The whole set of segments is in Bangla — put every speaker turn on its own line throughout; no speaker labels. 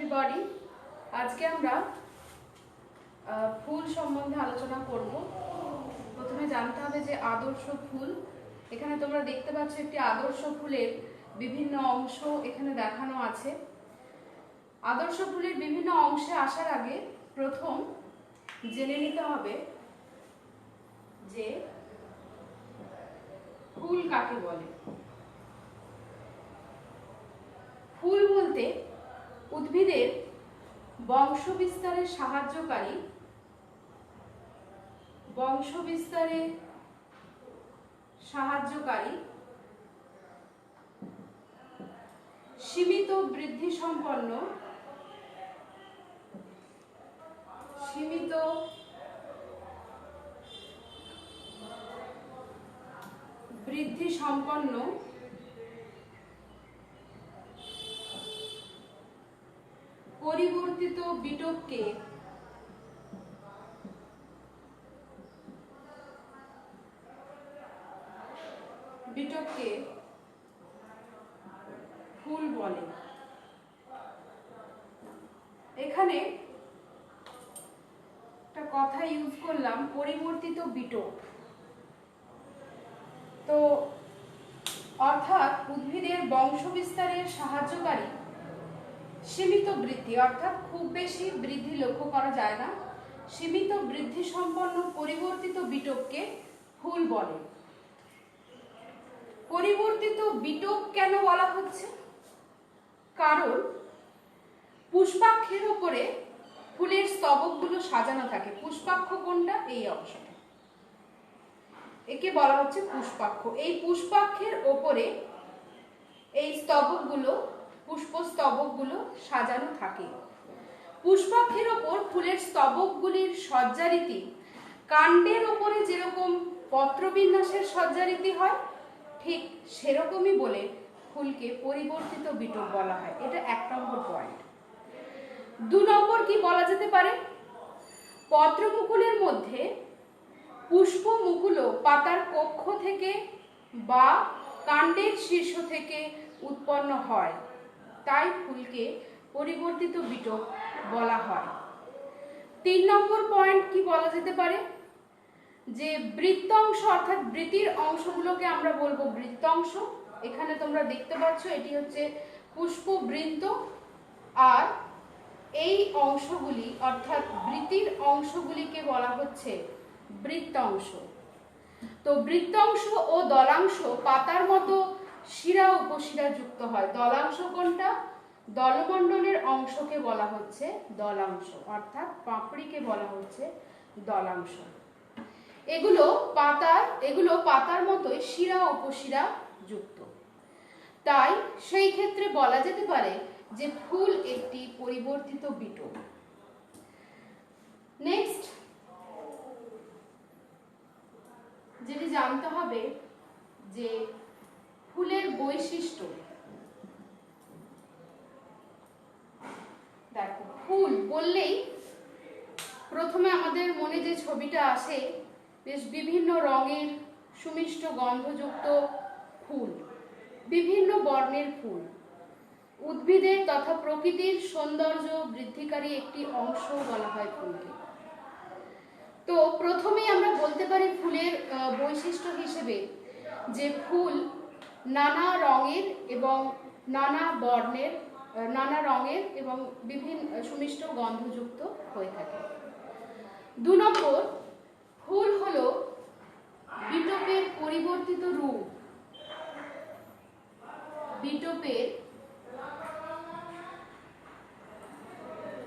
এভরিবডি। আজকে আমরা ফুল সম্বন্ধে আলোচনা করব। প্রথমে জানতে হবে যে আদর্শ ফুল। এখানে তোমরা দেখতে পাচ্ছ একটি আদর্শ ফুলের বিভিন্ন অংশ এখানে দেখানো আছে। আদর্শ ফুলের বিভিন্ন অংশে আসার আগে প্রথম জেনে নিতে হবে যে ফুল কাকে বলে। ফুল বলতে উদ্ভিদের বংশ বিস্তারে সাহায্যকারী সীমিত বৃদ্ধি সম্পন্ন পরিবর্তিত বিটকে ফুল বলে। এখানে একটা কথা ইউজ করলাম, পরিবর্তিত বিটক। তো অর্থাৎ উদ্ভিদের বংশ বিস্তারের সাহায্যকারী সীমিত বৃদ্ধি, অর্থাৎ খুব বেশি বৃদ্ধি লক্ষ্য করা যায় না, সীমিত বৃদ্ধি সম্পন্ন পরিবর্তিত বিটককে ফুল বলে। পরিবর্তিত বিটক কেন বলা হচ্ছে? কারণ পুষ্পাক্ষের উপরে ফুলের স্তবকগুলো সাজানো থাকে। পুষ্পাক্ষ কোনটা? এই অংশটা, একে বলা হচ্ছে পুষ্পাক্ষ। এই পুষ্পাক্ষের ওপরে এই পুষ্পস্তবকগুলো সাজানো থাকে। পুষ্পাক্ষের ওপর ফুলের স্তবকগুলির সজ্জারীতি কাণ্ডের ওপরে যেরকম পত্রবিন্যাসের সজ্জারীতি হয়, ঠিক সেরকমই বলে ফুলকে পরিবর্তিত বিটক বলা হয়। এটা 1 নম্বর পয়েন্ট। 2 নম্বর কি বলা যেতে পারে? পত্রমুকুলের মধ্যে পুষ্পমুকুল পাতার কক্ষ থেকে বা কাণ্ডের শীর্ষ থেকে উৎপন্ন হয়, তাই ফুলকে পরিবর্তিত বিটক বলা হয়। 3 নম্বর পয়েন্ট কি বলা যেতে পারে? যে বৃত্তাংশ, অর্থাৎ বৃতির অংশগুলোকে আমরা বলবো বৃত্তাংশ। এখানে তোমরা দেখতে পাচ্ছ এটি হচ্ছে পুষ্পবৃন্ত, আর এই অংশগুলি অর্থাৎ বৃতির অংশগুলিকে বলা হচ্ছে বৃত্তাংশ। তো বৃত্তাংশ ও দলাংশ পাতার মতো শিরা উপশিরা যুক্ত হয়। দলাংশ কোনটা? দলমণ্ডলের অংশকে বলা হচ্ছে দলাংশ, অর্থাৎ পাপড়িকে বলা হচ্ছে দলাংশ। এগুলো পাতার মতোই শিরা উপশিরা যুক্ত। তাই সেই ক্ষেত্রে বলা যেতে পারে যে ফুল একটি পরিবর্তিত বিটক। নেক্সট যেটি জানতে হবে যে ফুলের বৈশিষ্ট্য। দেখো, ফুল বললেই প্রথমে আমাদের মনে যে ছবিটা আসে, বেশ বিভিন্ন রঙের সুমিষ্ট গন্ধযুক্ত ফুল, বিভিন্ন বর্ণের ফুল, উদ্ভিদের তথা প্রকৃতির সৌন্দর্য বৃদ্ধিকারী একটি অংশ বলা হয় ফুলকে। তো প্রথমেই আমরা বলতে পারি ফুলের বৈশিষ্ট্য হিসেবে যে ফুল নানা রঙের এবং নানা বর্ণের, নানা রঙের এবং বিভিন্ন সুমিষ্ট গন্ধযুক্ত হয়ে থাকে। 2 নম্বর, ফুল হলো বিটপের পরিবর্তিত রূপ। বিটপের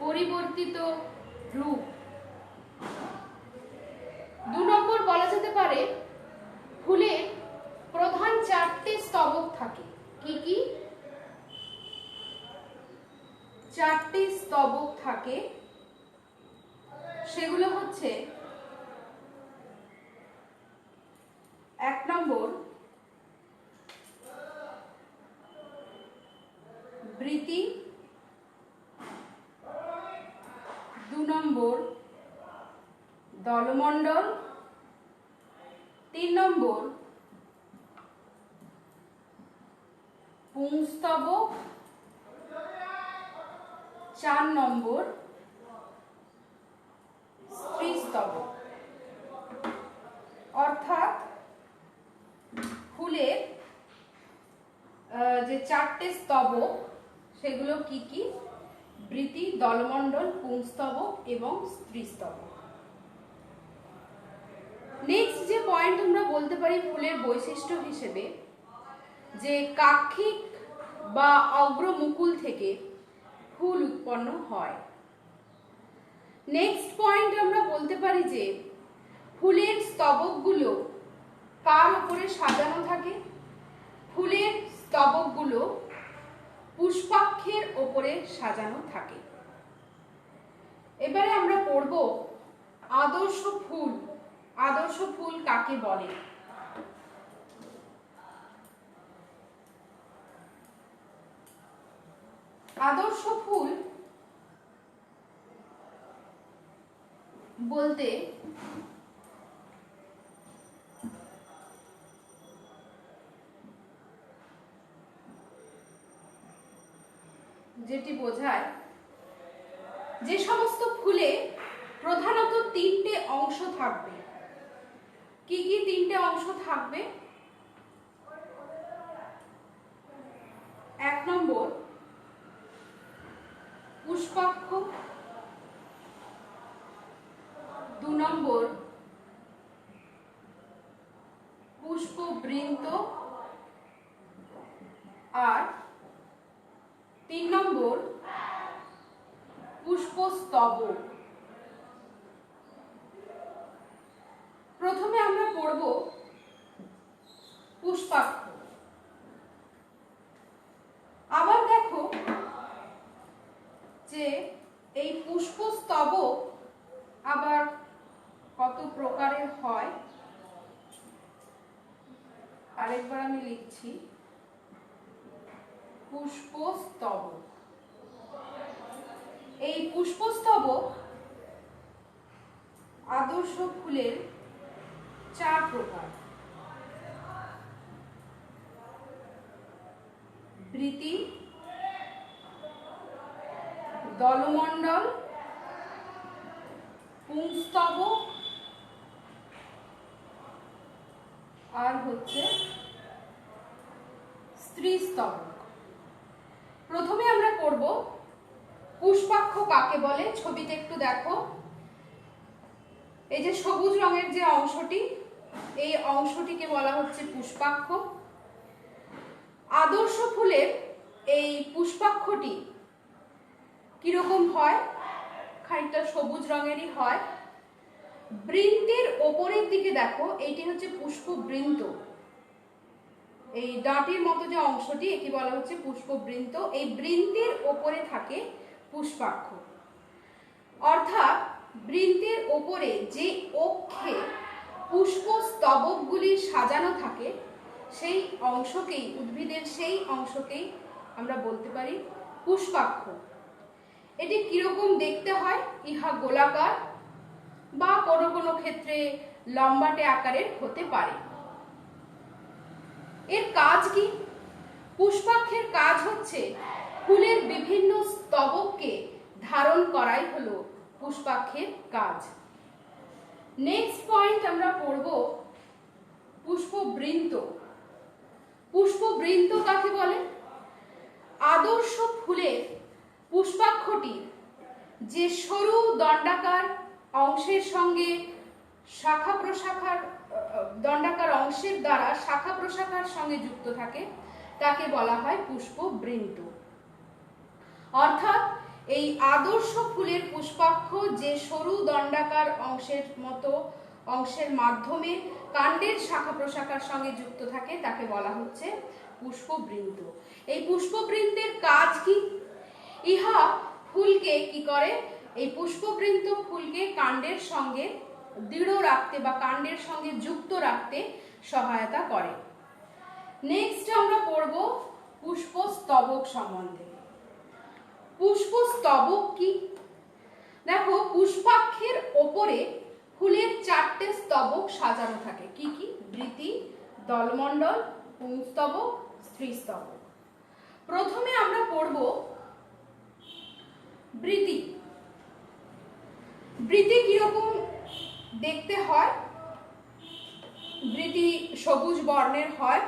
পরিবর্তিত রূপ। 2 নম্বর বলা যেতে পারে ফুলের প্রধান 4টে স্তবক থাকে। কি কি? 4টে স্তবক থাকে। সেগুলো হচ্ছে 1 নম্বর বৃতি, 2 নম্বর দলমণ্ডল, 3 নম্বর পুংস্তবক, 4 নম্বর স্ত্রীস্তবক, অর্থাৎ ফুলের যে 4টে স্তবক সেগুলো কি কি? বৃতি, দলমণ্ডল, পুংস্তবক এবং স্ত্রীস্তবক। নেক্সট যে পয়েন্ট আমরা বলতে পারি ফুলের বৈশিষ্ট্য হিসেবে, যে কাক্ষিক বা অগ্রমুকুল থেকে ফুল উৎপন্ন হয়। নেক্সট পয়েন্ট আমরা বলতে পারি যে ফুলের স্তবকগুলো কার উপরে সাজানো থাকে? ফুলের স্তবকগুলো পুষ্পাক্ষের উপরে সাজানো থাকে। এবারে আমরা পড়ব আদর্শ ফুল। আদর্শ ফুল কাকে বলে? আদর্শ ফুল বলতে যেটি বোঝায় যে সমস্ত ফুলে প্রধানত 3টে অংশ থাকবে। কি কি 3টে অংশ থাকবে? 1 নম্বর পুষ্পাক্ষ, 2 নম্বর পুষ্পবৃন্ত, আর 3 নম্বর পুষ্পস্তবক। প্রথমে আমরা পড়ব পুষ্পাক্ষ। আবার দেখো যে এই পুষ্পস্তবক আবার কত প্রকারের হয়। আরেকবার আমি লিখছি, পুষ্পস্তবক। এই পুষ্পস্তবক আদর্শ ফুলের 4 প্রকার। বৃতি, দলমণ্ডল, পুংস্তবক আর হচ্ছে স্ত্রীস্তবক। প্রথমে আমরা পড়ব পুষ্পাক্ষ কাকে বলে। ছবিতে একটু দেখো, এই যে সবুজ রঙের যে অংশটি, এই অংশটিকে বলা হচ্ছে পুষ্পাক্ষ। আদর্শ ফুলের এই পুষ্পাক্ষটি কিরকম হয়? খানিকটা সবুজ রঙেরই হয়। বৃন্তের ওপরের দিকে দেখো, এইটি হচ্ছে পুষ্পবৃন্ত। এই ডাঁটির মতো যে অংশটি, এটি বলা হচ্ছে পুষ্পবৃন্ত। এই বৃন্তের ওপরে থাকে পুষ্পাক্ষ, অর্থাৎ বৃন্তের ওপরে যে অক্ষে পুষ্পস্তবকগুলি সাজানো থাকে সেই অংশকেই, উদ্ভিদের সেই অংশকেই আমরা বলতে পারি পুষ্পাক্ষ। এটি কিরকম দেখতে হয়? ইহা গোলাকার বা কোনো কোনো ক্ষেত্রে লম্বাটে আকারের হতে পারে। এর কাজ কি? পুষ্পাক্ষের কাজ হচ্ছে ফুলের বিভিন্ন স্তবককে ধারণ করাই হলো পুষ্পাক্ষের কাজ। নেক্সট পয়েন্ট আমরা পড়ব পুষ্পবৃন্ত। পুষ্পবৃন্ত কাকে বলে? আদর্শ ফুলের পুষ্পাক্ষটি যে সরু দণ্ডাকার অংশের সঙ্গে শাখা প্রশাখার, দণ্ডাকার অংশের দ্বারা শাখা প্রশাখার সঙ্গে যুক্ত থাকে তাকে বলা হয় পুষ্পবৃন্ত। অর্থাৎ এই আদর্শ ফুলের পুষ্পাক্ষ যে সরু দণ্ডাকার অংশের মতো অংশের মাধ্যমে কাণ্ডের শাখা প্রশাখার সঙ্গে যুক্ত থাকে তাকে বলা হচ্ছে পুষ্পবৃন্ত। এই পুষ্পবৃন্তের কাজ কি? ইহা ফুলকে কি করে? এই পুষ্পবৃন্ত ফুলকে কাণ্ডের সঙ্গে দৃঢ় রাখতে বা কাণ্ডের সঙ্গে যুক্ত রাখতে সহায়তা করে। নেক্সট আমরা পড়ব পুষ্পস্তবক সম্বন্ধে। পুষ্পস্তবক কি? দেখো, পুষ্পাক্ষের ওপরে ফুলের 4টে স্তবক সাজানো থাকে। কি কি? বৃতি, দলমণ্ডল, পুংস্তবক, স্ত্রীস্তবক। প্রথমে আমরা পড়ব বৃতি কিরকম দেখতে হয়? বৃতি সবুজ বর্ণের হয়।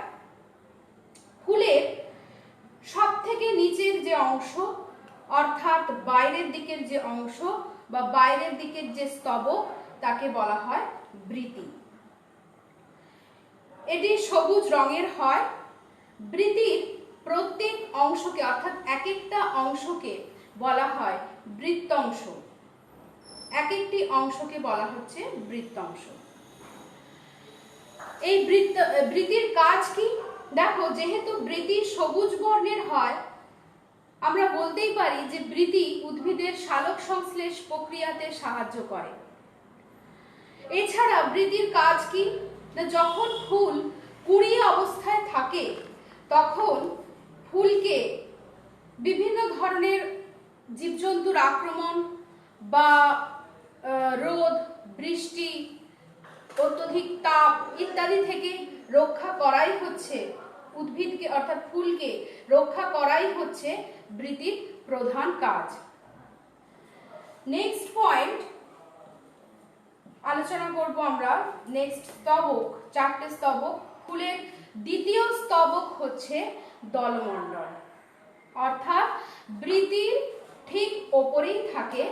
ফুলের সব থেকে নিচের যে অংশ অর্থাৎ বাইরের দিকের যে অংশ বা বাইরের দিকের যে স্তবক তাকে বলা হয় বৃতি। এটি সবুজ রঙের হয়। বৃতির প্রত্যেক অংশকে অর্থাৎ এক একটা অংশকে বলা হয় বৃত্তাংশ। এক একটি অংশকে বলা হচ্ছে বৃত্তাংশ। এই বৃতির কাজ কি? দেখো, যেহেতু বৃতি সবুজ বর্ণের হয়, আমরা বলতেই পারি যে বৃতি উদ্ভিদের সালোক সংশ্লেষ প্রক্রিয়াতে সাহায্য করে। এছাড়া বৃতির কাজ কি? না, যখন ফুল কুঁড়ি অবস্থায় থাকে তখন ফুলকে বিভিন্ন ধরনের জীবজন্তুর আক্রমণ বা রোদ, বৃষ্টি, অত্যধিক তাপ ইত্যাদি থেকে রক্ষা করাই হচ্ছে উদ্ভিদকে অর্থাৎ ফুলকে রক্ষা করাই হচ্ছে বৃতির প্রধান কাজ। নেক্সট পয়েন্ট আলোচনা করব আমরা। নেক্সট স্তবক, চারটে স্তবক। ফুলের দ্বিতীয় স্তবক হচ্ছে দলমণ্ডল, অর্থাৎ বৃতির ঠিক ওপরেই থাকে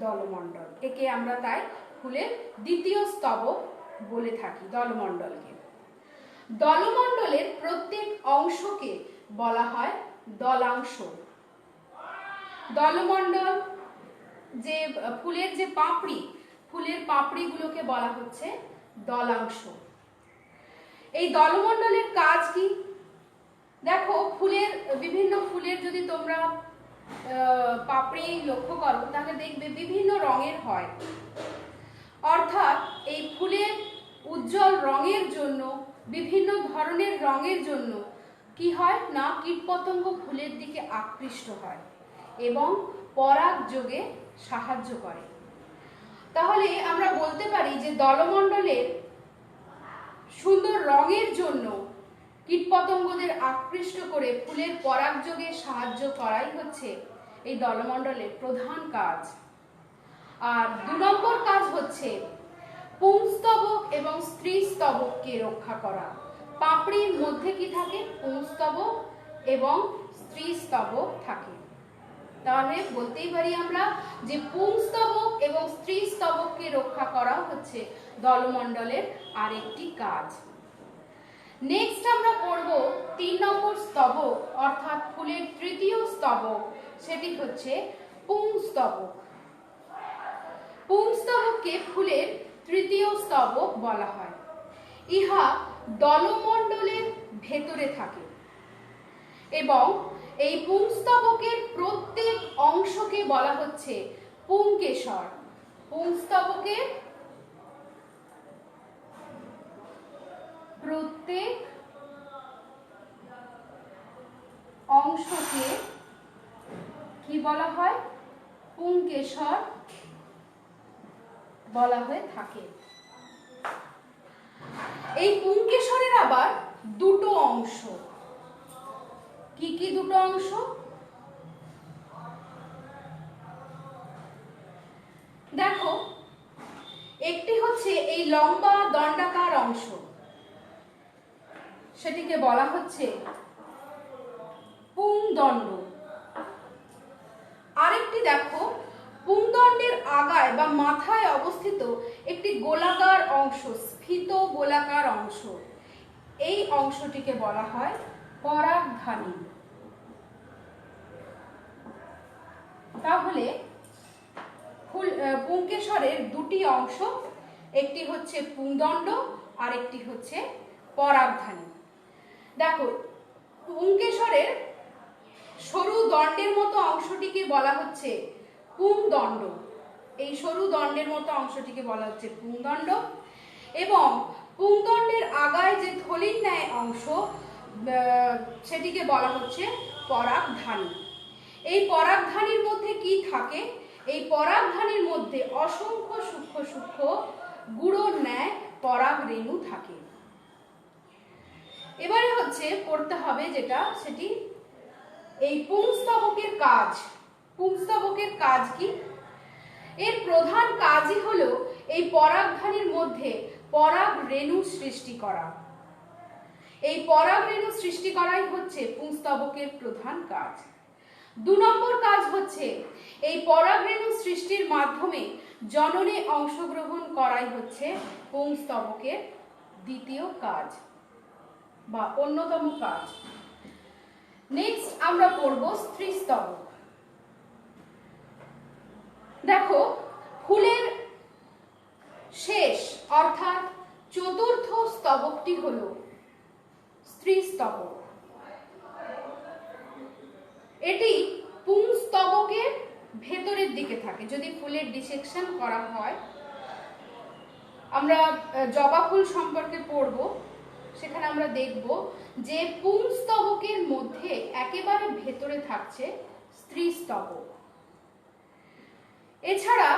দলমণ্ডল। একে আমরা তাই ফুলের দ্বিতীয় স্তবক বলে থাকি, দলমণ্ডলকে। দলমণ্ডলের প্রত্যেক অংশকে বলা হয় দলাংশ। দলমণ্ডল যে ফুলের যে পাপড়ি, ফুলের পাপড়িগুলোকে বলা হচ্ছে দলাংশ। এই দলমণ্ডলের কাজ কি? দেখো, ফুলের বিভিন্ন ফুলের যদি তোমরা পাপড়ি লক্ষ্য করো তাহলে দেখবে বিভিন্ন রঙের হয়। অর্থাৎ এই ফুলের উজ্জ্বল রঙের জন্য, বিভিন্ন ধরনের রঙের জন্য কি হয় না, কীটপতঙ্গ ফুলের দিকে আকৃষ্ট হয় এবং পরাগযোগে সাহায্য করে। তাহলে আমরা বলতে পারি যে দলমণ্ডলের সুন্দর রঙের জন্য কীটপতঙ্গদের আকৃষ্ট করে ফুলের পরাগযোগে সাহায্য করাই হচ্ছে এই দলমণ্ডলের প্রধান কাজ। আর 2 নম্বর কাজ হচ্ছে পুংস্তবক এবং স্ত্রীস্তবককে রক্ষা করা। পাপড়ির মধ্যে কি থাকে? পুংস্তবক এবং স্ত্রীস্তবক থাকে। তাহলে বলতেই পারি আমরা যে পুংস্তবক এবং স্ত্রীস্তবককে রক্ষা করা হচ্ছে দলমণ্ডলের আরেকটি কাজ। নেক্সট আমরা করব 3 নম্বর স্তবক, অর্থাৎ ফুলের তৃতীয় স্তবক, সেটি হচ্ছে পুংস্তবক। পুংস্তবককে ফুলের তৃতীয় স্তবক বলা হয়। ইহা দলমণ্ডলের ভেতরে থাকে এবং এই পুংস্তবকের প্রত্যেক অংশকে বলা হচ্ছে পুংকেশর। পুংস্তবকের প্রত্যেক অংশকে কি বলা হয়? পুংকেশর বলা হয়ে থাকে। এই পুংকেশরের আবার দুটো অংশ। কি কি দুটো অংশ? দেখো, একটি হচ্ছে এই লম্বা দণ্ডাকার অংশ, সেটিকে বলা হচ্ছে পুংদণ্ড। আরেকটি দেখো, পুংদণ্ডের আগায় বা মাথায় অবস্থিত একটি গোলাকার অংশ, স্ফীত গোলাকার অংশ, এই অংশটিকে বলা হয় পরাগধানী। তাহলে পুংকেশরের দুটি অংশ, একটি হচ্ছে পুংদণ্ড আর একটি হচ্ছে পরাগধানী। দেখো, পুংকেশরের সরু দণ্ডের মতো অংশটিকে বলা হচ্ছে পুংদণ্ড। এই সরু দণ্ডের মতো অংশটিকে বলা হচ্ছে পুংদণ্ড এবং পুংদণ্ডের আগায় যে থলির ন্যায় অংশ, সেটিকে বলা হচ্ছে পরাগধানী। এই পরাগধানীর মধ্যে কি থাকে? এই পরাগধানীর মধ্যে অসংখ্য সূক্ষ্ম সূক্ষ্ম গুঁড়োর ন্যায় পরাগ রেণু থাকে। এবারে হচ্ছে পড়তে হবে যেটা, সেটি এই পুংস্তবকের কাজ। পুংস্তবকের কাজ কি? এর প্রধান কাজই হলো এই পরাগধানীর মধ্যে পরাগ রেণু সৃষ্টি করা। এই পরাগ রেণু সৃষ্টি করাই হচ্ছে পুংস্তবকের প্রধান কাজ। 2 নম্বর কাজ হচ্ছে এই পরাগ রেণু সৃষ্টির মাধ্যমে জননে অংশগ্রহণ করাই হচ্ছে পুংস্তবকের দ্বিতীয় কাজ বা অন্যতম কাজ। নেক্সট আমরা পড়ব স্ত্রীস্তবক। দেখো, ফুলের শেষ অর্থাৎ চতুর্থ স্তবকটি হলো স্ত্রীস্তবক। এটি পুংস্তবকের ভেতরের দিকে থাকে। যদি ফুলের ডিসেকশন করা হয়, আমরা জবা ফুল সম্পর্কে পড়ব, সেখানে আমরা দেখব যে পুংস্তবকের মধ্যে একেবারে ভেতরে থাকছে স্ত্রীস্তবক। এছাড়া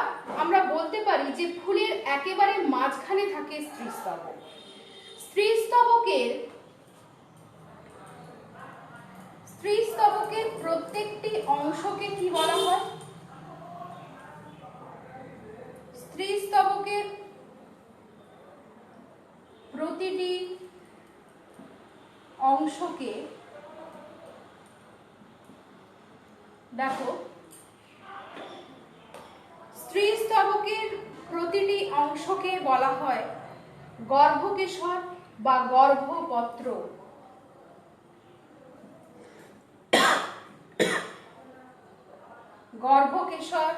আমরা বলতে পারি যে ফুলের একেবারে মাঝখানে থাকে স্ত্রীস্তবক। স্ত্রীস্তবকের প্রত্যেকটি অংশকে কি বলা হয়? স্ত্রীস্তবকের প্রতিটি অংশকে, দেখো, স্ত্রীস্তবকের প্রতিটি অংশকে বলা হয় গর্ভকেশর বা গর্ভপত্র। গর্ভকেশর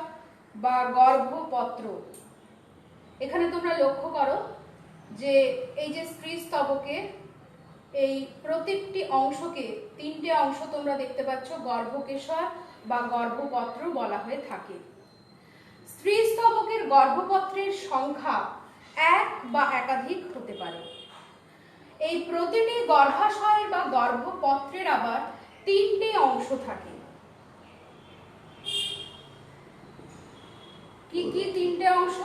বা গর্ভপত্র। এখানে তোমরা লক্ষ্য করো যে এই যে স্ত্রীস্তবকের এই প্রত্যেকটি অংশকে 3টে অংশ তোমরা দেখতে পাচ্ছ, গর্ভকেশর বা গর্ভপত্র বলা হয়ে থাকে। স্ত্রীস্তবকের গর্ভপত্রের সংখ্যা 1 বা একাধিক হতে পারে। এই প্রতিটি গর্ভাশয়ের বা গর্ভপত্রের আবার 3টে অংশ থাকে। কি কি 3টে অংশ?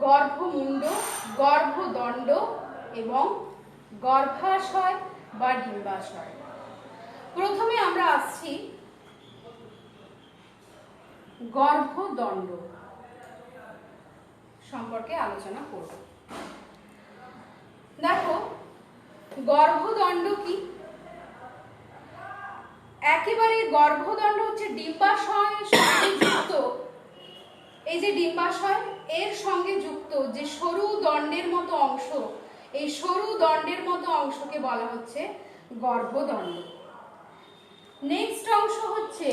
গর্ভমুণ্ড, গর্ভদণ্ড এবং গর্ভাশয় বা ডিম্বাশয়। প্রথমে আমরা আসছি গর্ভদণ্ড সম্পর্কে আলোচনা করব। দেখো, গর্ভদণ্ড কি? একেবারে গর্ভদণ্ড হচ্ছে ডিম্বাশয়ের সঙ্গে যুক্ত, এই যে ডিম্বাশয় এর সঙ্গে যুক্ত যে সরু দণ্ডের মতো অংশ, এই সরু দণ্ডের মতো অংশকে বলা হচ্ছে গর্ভদণ্ড। নেক্সট অংশ হচ্ছে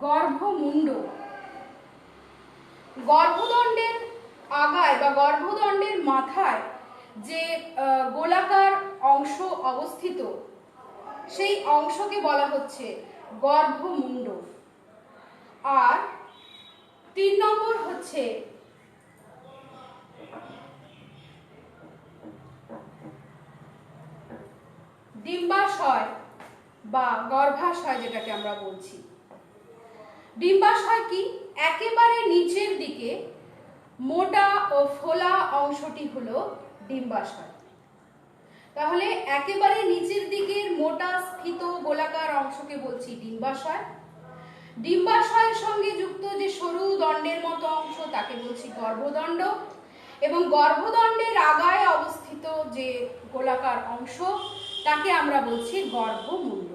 গর্ভমুণ্ড। গর্ভদণ্ডের আগায় বা গর্ভদণ্ডের মাথায় যে গোলাকার অংশ অবস্থিত, সেই অংশকে বলা হচ্ছে গর্ভমুণ্ড। আর 3 নম্বর হচ্ছে ডিম্বাশয় বা গর্ভাশয়, যেটাকে আমরা বলছি। ডিম্বাশয় কি? একেবারে নিচের দিকে মোটা ও ফোলা অংশটি হলো ডিম্বাশয়। তাহলে একেবারে নিচের দিকের মোটা স্ফীত গোলাকার অংশকে বলছি ডিম্বাশয়। ডিম্বাশয়ের সঙ্গে যুক্ত যে সরু দণ্ডের মতো অংশ তাকে বলছি গর্ভদণ্ড, এবং গর্ভদণ্ডের আগায় অবস্থিত যে গোলাকার অংশ তাকে আমরা বলছি গর্ভমুণ্ড।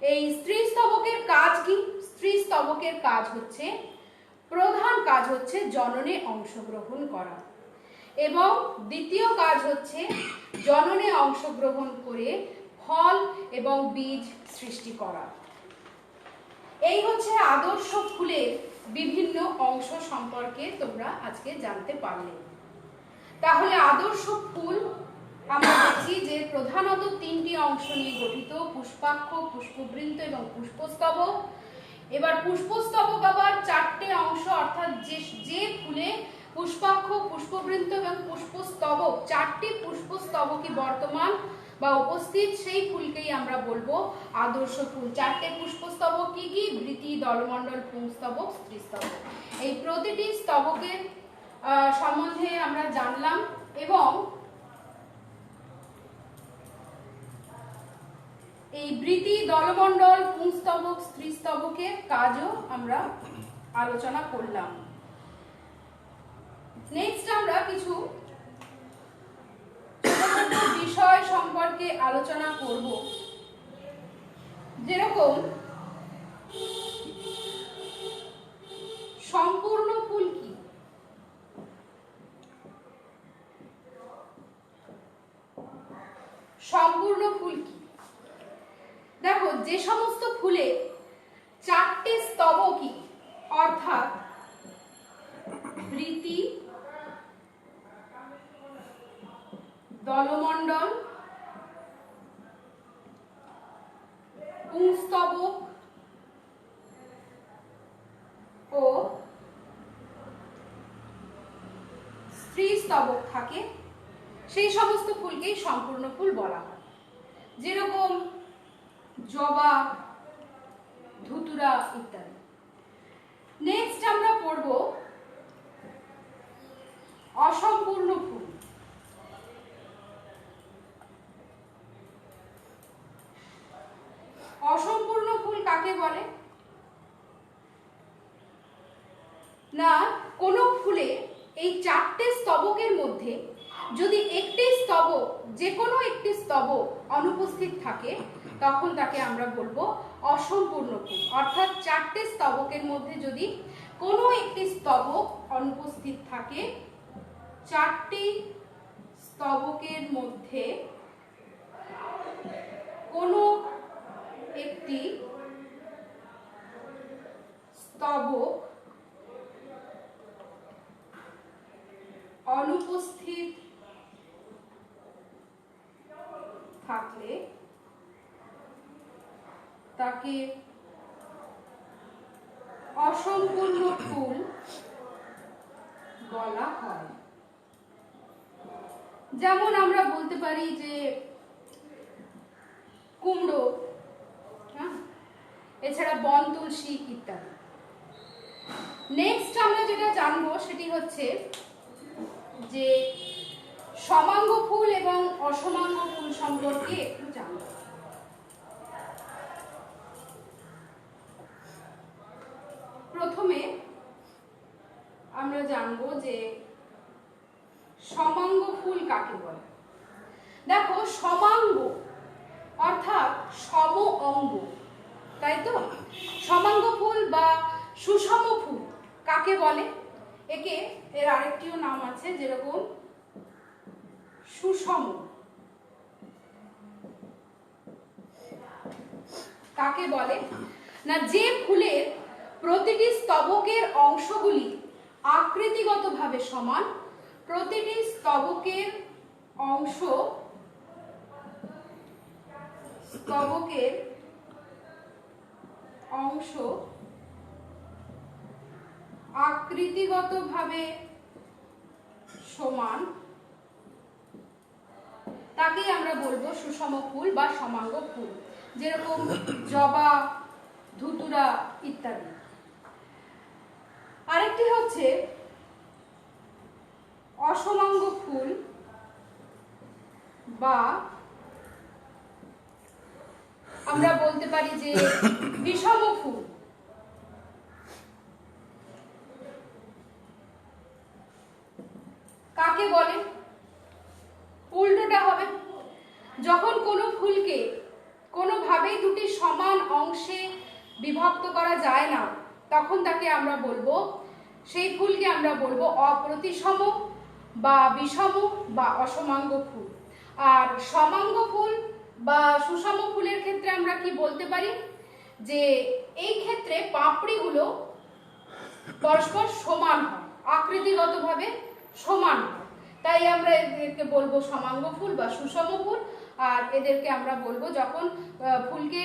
এই স্ত্রীস্তবকের কাজ কি? স্ত্রীস্তবকের কাজ হচ্ছে, প্রধান কাজ হচ্ছে জননে অংশগ্রহণ করা, এবং দ্বিতীয় কাজ হচ্ছে জননে অংশগ্রহণ করে ফল এবং বীজ সৃষ্টি করা। এই হচ্ছে আদর্শ ফুলের বিভিন্ন অংশ সম্পর্কে তোমরা আজকে জানতে পারলে। তাহলে আদর্শ ফুল আমরা দেখছি যে প্রধানত 3টি অংশ নিয়ে গঠিত: পুষ্পাক্ষ, পুষ্পবৃন্ত এবং পুষ্পস্তবক। এবার পুষ্পস্তবক আবার 4টে অংশ, অর্থাৎ যে ফুলে পুষ্পাক্ষ, পুষ্পবৃন্ত এবং পুষ্পস্তবক 4টি পুষ্পস্তবকই বর্তমান বা উপস্থিত, সেই ফুলকেই আমরা বলবো আদর্শ ফুল। 4টে পুষ্পস্তবক কি কি? বৃতি, দলমণ্ডল, পুংস্তবক, স্ত্রীস্তবক। এই প্রতিটি স্তবকের সম্বন্ধে আমরা জানলাম, এবং এই বৃতি, দলমণ্ডল, পুংস্তবক, স্ত্রীস্তবকের কাজও আমরা আলোচনা করলাম। নেক্সট আমরা কিছু বিষয় সম্পর্কে আলোচনা করব, যেরকম সম্পূর্ণ ফুল কি? সম্পূর্ণ ফুল কি? দেখো, যে সমস্ত ফুলে 4টে স্তবকী অর্থাৎ বৃতি, দলমণ্ডল, পুংস্তবক ও স্ত্রীস্তবক থাকে, সেই সমস্ত ফুলকেই সম্পূর্ণ ফুল বলা হয়। যেরকম জবা, ধুতুরা ইত্যাদি। নেক্সট আমরা পড়ব অসম্পূর্ণ ফুল। অসম্পূর্ণ ফুল কাকে বলে? না, কোন ফুলে এই 4টে স্তবকের মধ্যে যদি একটি স্তবক, যে কোনো একটি স্তবক অনুপস্থিত থাকে, তখন তাকে আমরা বলবো অসম্পূর্ণ ফুল। অর্থাৎ 4টে স্তবকের মধ্যে যদি কোনো একটি স্তবক অনুপস্থিত থাকে, 4টি স্তবকের মধ্যে কোনো একটি স্তবক অনুপস্থিত থাকলে তাকে অসম্পূর্ণ ফুল বলা হয়। যেমন আমরা বলতে পারি যে কুমড়ো, এছাড়া বন তুলসী ইত্যাদি। নেক্সট আমরা যেটা জানবো সেটি হচ্ছে যে সমাঙ্গ ফুল এবং অসমাঙ্গ ফুল সম্পর্কে একটু জানবো। প্রথমে আমরা জানবো যে সমাঙ্গ ফুল কাকে বলে। দেখো, সমাঙ্গ অর্থাৎ সম অঙ্গ, তাই তো? সমাঙ্গ ফুল বা সুষম ফুল কাকে বলে? এর আরেকটিও নাম আছে, যেরকম সুষম। কাকে বলে না, যে ফুলের প্রতিটি স্তবকের অংশগুলি আকৃতিগতভাবে সমান, প্রতিটি স্তবকের অংশ আকৃতিগতভাবে সমান, তাকেই আমরা বলবো সুষম ফুল বা সমাঙ্গ ফুল। যেরকম জবা, ধুতুরা ইত্যাদি। আরেকটি হচ্ছে অসমাঙ্গ ফুল বা আমরা বলতে পারি যে বিষম ফুল। কাকে বলে? উল্টোটা হবে। যখন কোনো ফুলকে কোনোভাবেই দুটি সমান অংশে বিভক্ত করা যায় না, তখন তাকে আমরা বলবো, সেই ফুলকে আমরা বলবো অপ্রতিসম বা বিষম বা অসমাঙ্গ ফুল। আর সমাঙ্গ ফুল বা সুষম ফুলের ক্ষেত্রে আমরা কি বলতে পারি, যে এই ক্ষেত্রে পাপড়িগুলো পরস্পর সমান হয়, আকৃতিগতভাবে সমান হয়, তাই আমরা এদেরকে বলবো সমাঙ্গ ফুল বা সুষম ফুল। আর এদেরকে আমরা বলবো যখন ফুলকে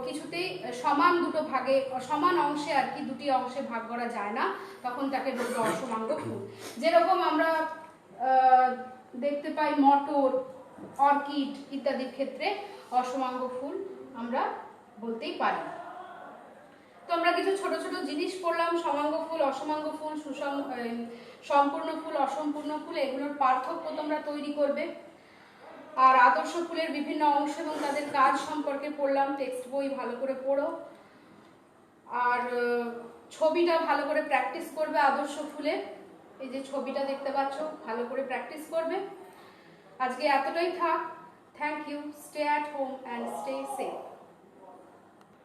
কিছুতেই সমান দুটো ভাগে, সমান অংশে আর কি দুটি অংশে ভাগ করা যায় না, তখন তাকে বলবো অসমাঙ্গ ফুল। যেরকম আমরা দেখতে পাই মটর, অর্কিড ইত্যাদির ক্ষেত্রে অসমাঙ্গ ফুল আমরা বলতেই পারি। তো আমরা কিছু ছোট ছোট জিনিস পড়লাম, সমাঙ্গ ফুল, অসমাঙ্গ ফুল, সম্পূর্ণ ফুল, অসম্পূর্ণ ফুল, এগুলোর পার্থক্য তোমরা তৈরি করবে। আর আদর্শ ফুলের বিভিন্ন অংশ এবং তাদের কাজ সম্পর্কে পড়লাম। টেক্সট বই ভালো করে পড়ো, আর ছবিটা ভালো করে প্র্যাকটিস করবে আদর্শ ফুলের। এই যে ছবিটা দেখতে পাচ্ছ, ভালো করে প্র্যাকটিস করবে। আজকে এতটাই থাক। Thank you. Stay at home and stay safe.